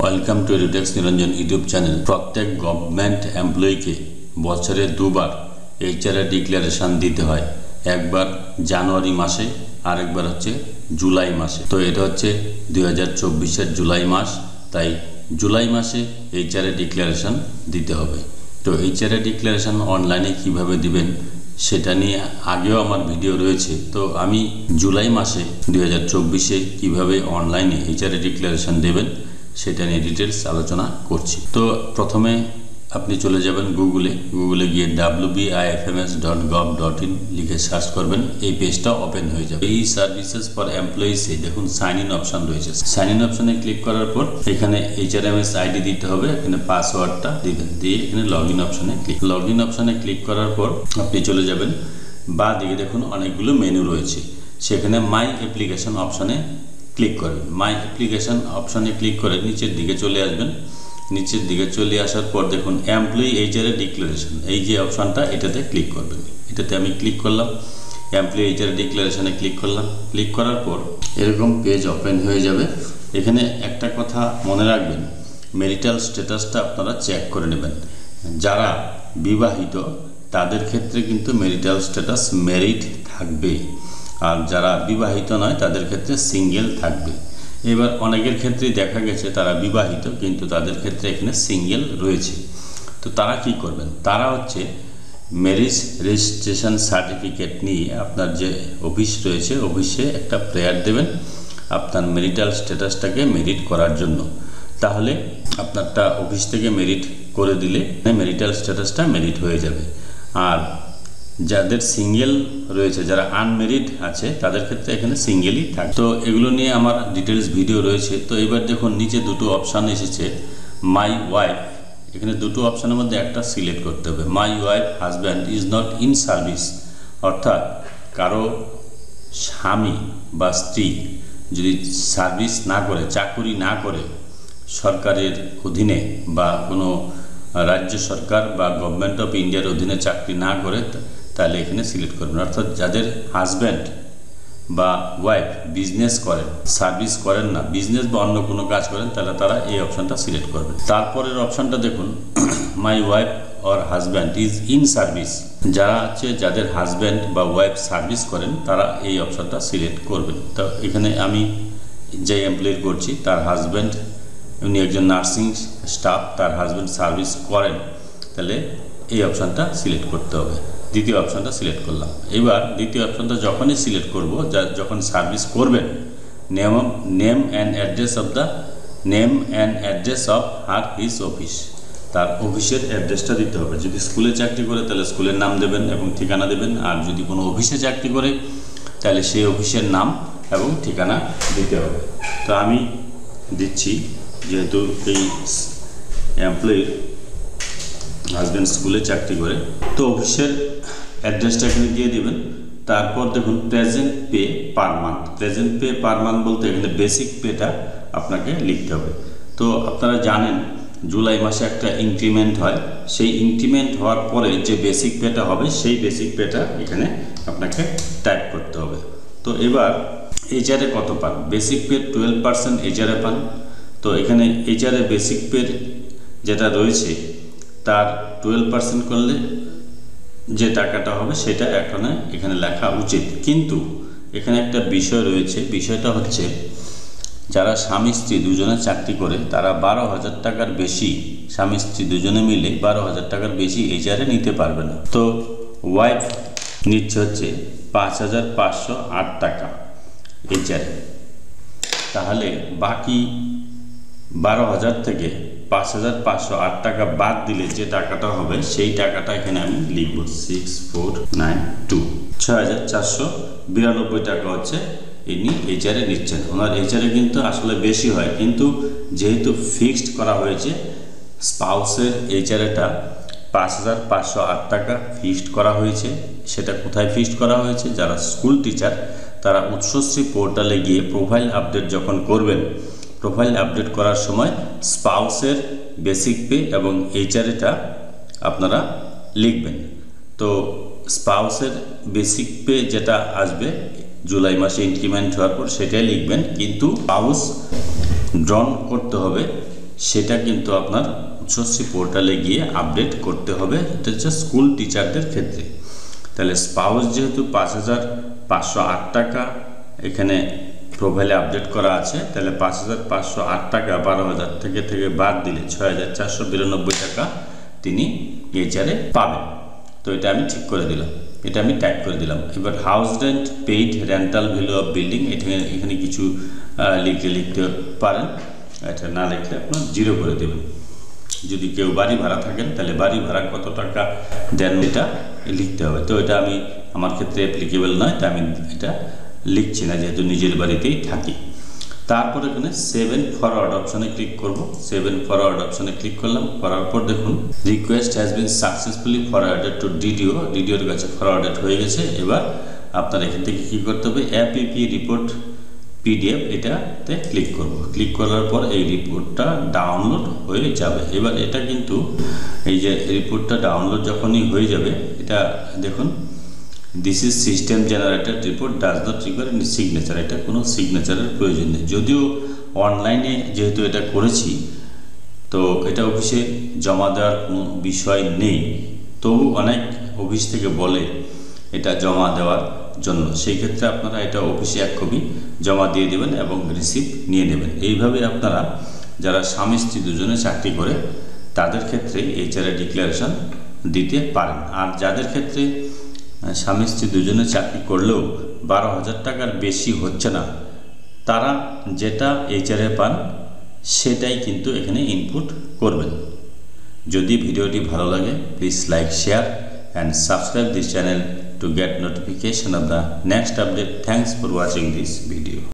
Welcome to এডুটেক্স Niranjan YouTube channel. প্রত্যেক government এমপ্লয়িকে বছরে দুবার এইচআরএ ডিক্লারেশন দিতে হয়, একবার জানুয়ারি মাসে আর একবার হচ্ছে জুলাই মাসে। তো এটা হচ্ছে 2024-এর জুলাই মাস, তাই জুলাই মাসে এইচআরএ ডিক্লারেশন দিতে হবে। তো এইচআরএ ডিক্লারেশন অনলাইনে কিভাবে দিবেন সেটা নিয়ে আগেও আমার ভিডিও রয়েছে। তো আমি জুলাই মাসে 2024-এ কিভাবে অনলাইনে এইচআরএ ডিক্লারেশন দেবেন সেটা নিয়ে ডিটেলস আলোচনা করছি। তো প্রথমে আপনি চলে যাবেন গুগলে গিয়ে wbifms.gov.in লিখে সার্চ করবেন, এই পেজটা ওপেন হয়ে যাবে। এই সার্ভিসেস ফর এমপ্লয়িজে দেখুন সাইন ইন অপশন রয়েছে। সাইন ইন অপশনে ক্লিক করার পর এখানে এইচআরএমএস আইডি দিতে হবে, এখানে পাসওয়ার্ডটা দিবেন, দিয়ে এখানে লগ ইন অপশনে ক্লিক করার পর আপনি চলে যাবেন বা দিকে দেখুন অনেকগুলো মেনু রয়েছে, সেখানে মাই অ্যাপ্লিকেশন অপশনে ক্লিক করবেন। মাই অ্যাপ্লিকেশন অপশনে ক্লিক করে নিচের দিকে চলে আসবেন। নিচের দিকে চলে আসার পর দেখুন এমপ্লয়ি এইচআরএ ডিক্লারেশন, এই যে অপশনটা এটাতে ক্লিক করবেন। এটাতে আমি ক্লিক করলাম, এমপ্লয়ি এইচআরএ ডিক্লারেশনে ক্লিক করলাম। ক্লিক করার পর এরকম পেজ ওপেন হয়ে যাবে। এখানে একটা কথা মনে রাখবেন, ম্যারিটাল স্ট্যাটাসটা আপনারা চেক করে নেবেন। যারা বিবাহিত তাদের ক্ষেত্রে কিন্তু ম্যারিটাল স্ট্যাটাস মেরিট থাকবে, আর যারা বিবাহিত নয় তাদের ক্ষেত্রে সিঙ্গেল থাকবে। এবার অনেকের ক্ষেত্রেই দেখা গেছে তারা বিবাহিত কিন্তু তাদের ক্ষেত্রে এখানে সিঙ্গেল রয়েছে। তো তারা কি করবেন, তারা হচ্ছে ম্যারেজ রেজিস্ট্রেশন সার্টিফিকেট নিয়ে আপনার যে অফিস রয়েছে অফিসে একটা প্রেয়ার দেবেন আপনার ম্যারিটাল স্ট্যাটাসটাকে মেরিট করার জন্য। তাহলে আপনারটা অফিস থেকে মেরিট করে দিলে ম্যারিটাল স্ট্যাটাসটা মেরিট হয়ে যাবে। আর যাদের সিঙ্গেল রয়েছে, যারা আনমেরিড আছে তাদের ক্ষেত্রে এখানে সিঙ্গেলই থাকে। তো এগুলো নিয়ে আমার ডিটেলস ভিডিও রয়েছে। তো এবার দেখুন নিচে দুটো অপশান এসেছে, মাই ওয়াইফ। এখানে দুটো অপশানের মধ্যে একটা সিলেক্ট করতে হবে। My wife husband is not in service, অর্থাৎ কারো স্বামী বা স্ত্রী যদি সার্ভিস না করে, চাকুরি না করে, সরকারের অধীনে বা কোনো রাজ্য সরকার বা গভর্নমেন্ট অফ ইন্ডিয়ার অধীনে চাকরি না করে, তাহলে এখানে সিলেক্ট করবেন। অর্থাৎ যাদের হাজব্যান্ড বা ওয়াইফ বিজনেস করেন, সার্ভিস করেন না, বিজনেস বা অন্য কোনো কাজ করেন, তাহলে তারা এই অপশানটা সিলেক্ট করবেন। তারপরের অপশানটা দেখুন, my wife or husband is in service. যারা আছে যাদের হাজব্যান্ড বা ওয়াইফ সার্ভিস করেন তারা এই অপশানটা সিলেক্ট করবেন। তো এখানে আমি যে এমপ্লয়ি করছি তার হাজব্যান্ড, উনি একজন নার্সিং স্টাফ, তার হাজব্যান্ড সার্ভিস করেন, তাহলে এই অপশানটা সিলেক্ট করতে হবে। দ্বিতীয় অপশানটা সিলেক্ট করলাম। এবার দ্বিতীয় অপশানটা যখনই সিলেক্ট করব, যখন সার্ভিস করবেন, name and address of her his office, তার অফিসের অ্যাড্রেসটা দিতে হবে। যদি স্কুলে চাকরি করে তাহলে স্কুলের নাম দেবেন এবং ঠিকানা দেবেন, আর যদি কোনো অফিসে চাকরি করে তাহলে সেই অফিসের নাম এবং ঠিকানা দিতে হবে। তো আমি দিচ্ছি, যেহেতু এই এমপ্লয়ির হাজব্যান্ড স্কুলে চাকরি করে, তো অফিসের অ্যাড্রেসটা এখানে দিয়ে দিবেন। তারপর দেখুন present pay per month. Present pay per month বলতে এখানে বেসিক পেটা আপনাকে লিখতে হবে। তো আপনারা জানেন জুলাই মাসে একটা ইনক্রিমেন্ট হয়, সেই ইনক্রিমেন্ট হওয়ার পরে যে বেসিক পেটা হবে সেই বেসিক পেটা এখানে আপনাকে টাইপ করতে হবে। তো এবার এইচআরএ কত পান, বেসিক পে 12% এইচআরএ পান। তো এখানে এইচআরএ বেসিক পে যেটা রয়েছে তার 12% করলে যে টাকাটা হবে সেটা এখানে লেখা উচিত। কিন্তু এখানে একটা বিষয় রয়েছে, বিষয়টা হচ্ছে যারা স্বামী স্ত্রী দুজনে চাকরি করে তারা 12,000 টাকার বেশি, স্বামী স্ত্রী দুজনে মিলে 12,000 টাকার বেশি এইচআরএ নিতে পারবে না। তো ওয়াইফ নিচ্ছে হচ্ছে 5,508 টাকা এইচআরএ, তাহলে বাকি 12,000 থেকে 5,508 টাকা বাদ দিলে যে টাকাটা হবে সেই টাকাটা এখানে আমি লিখব 6492, 6,492 টাকা হচ্ছে ইনি এইচআরএ নিচ্ছেন। ওনার এইচআরএ কিন্তু আসলে বেশি হয়, কিন্তু যেহেতু ফিক্সড করা হয়েছে স্পাউসের এইচআরএটা 5,508 টাকা ফিক্সড করা হয়েছে। সেটা কোথায় ফিক্সড করা হয়েছে, যারা স্কুল টিচার তারা উৎসশ্রী পোর্টালে গিয়ে প্রোফাইল আপডেট যখন করবেন, প্রোফাইল আপডেট করার সময় স্পাউসের বেসিক পে এবং এইচআরএটা আপনারা লিখবেন। তো স্পাউসের বেসিক পে যেটা আসবে জুলাই মাসে ইনক্রিমেন্ট হওয়ার পর সেটাই লিখবেন, কিন্তু স্পাউস ড্রন করতে হবে সেটা কিন্তু আপনার উচ্চশ্রী পোর্টালে গিয়ে আপডেট করতে হবে। এটা হচ্ছে স্কুল টিচারদের ক্ষেত্রে। তাহলে স্পাউস যেহেতু 5,508 টাকা এখানে প্রোফাইলে আপডেট করা আছে, তাহলে 5,508 টাকা 12,000 থেকে বাদ দিলে 6,492 টাকা তিনি এইচআরে পাবেন। তো এটা আমি ঠিক করে দিলাম, এটা আমি ট্যাগ করে দিলাম। এবার house rent paid rental value of building, এখানে কিছু লিখতে পারেন, এটা না লিখলে আপনার 0 করে দেবেন। যদি কেউ বাড়ি ভাড়া থাকেন তাহলে বাড়ি ভাড়া কত টাকা দেন এটা লিখতে হবে। তো এটা আমি আমার ক্ষেত্রে অ্যাপ্লিকেবল নয়, তাই আমি এটা লিখছি না যেহেতু নিজের বাড়িতেই থাকি। তারপর এখানে 7 ফরওয়ার্ড অপশানে ক্লিক করব। 7 ফরওয়ার্ড অপশানে ক্লিক করলাম, করার পর দেখুন request has been successfully forwarded to DDO, ডিডিওর কাছে ফরওয়ার্ডেড হয়ে গেছে। এবার আপনার এখান থেকে কী করতে হবে, অ্যাপিপি রিপোর্ট পিডিএফ এটাতে ক্লিক করব। ক্লিক করার পর এই রিপোর্টটা ডাউনলোড হয়ে যাবে। এবার এটা কিন্তু এই যে রিপোর্টটা ডাউনলোড যখনই হয়ে যাবে, এটা দেখুন this is system generated report does not require any signature, এটা কোনো সিগনেচারের প্রয়োজন নেই। যদিও অনলাইনে যেহেতু এটা করেছি, তো এটা অফিসে জমা দেওয়ার কোনো বিষয় নেই, তবু অনেক অফিস থেকে বলে এটা জমা দেওয়ার জন্য। সেই ক্ষেত্রে আপনারা এটা অফিসে 1 কপি জমা দিয়ে দেবেন এবং রিসিপ্ট নিয়ে নেবেন। এইভাবে আপনারা যারা স্বামী স্ত্রী দুজনে চাকরি করে তাদের ক্ষেত্রে এইচআরএ ডিক্লারেশন দিতে পারেন। আর যাদের ক্ষেত্রে স্বামী স্ত্রী দুজনে চাকরি করলেও 12,000 টাকার বেশি হচ্ছে না, তারা যেটা এইচআরএ পান সেটাই কিন্তু এখানে ইনপুট করবেন। যদি ভিডিওটি ভালো লাগে please like, share and subscribe this channel to get notification of the next update. Thanks for watching this video.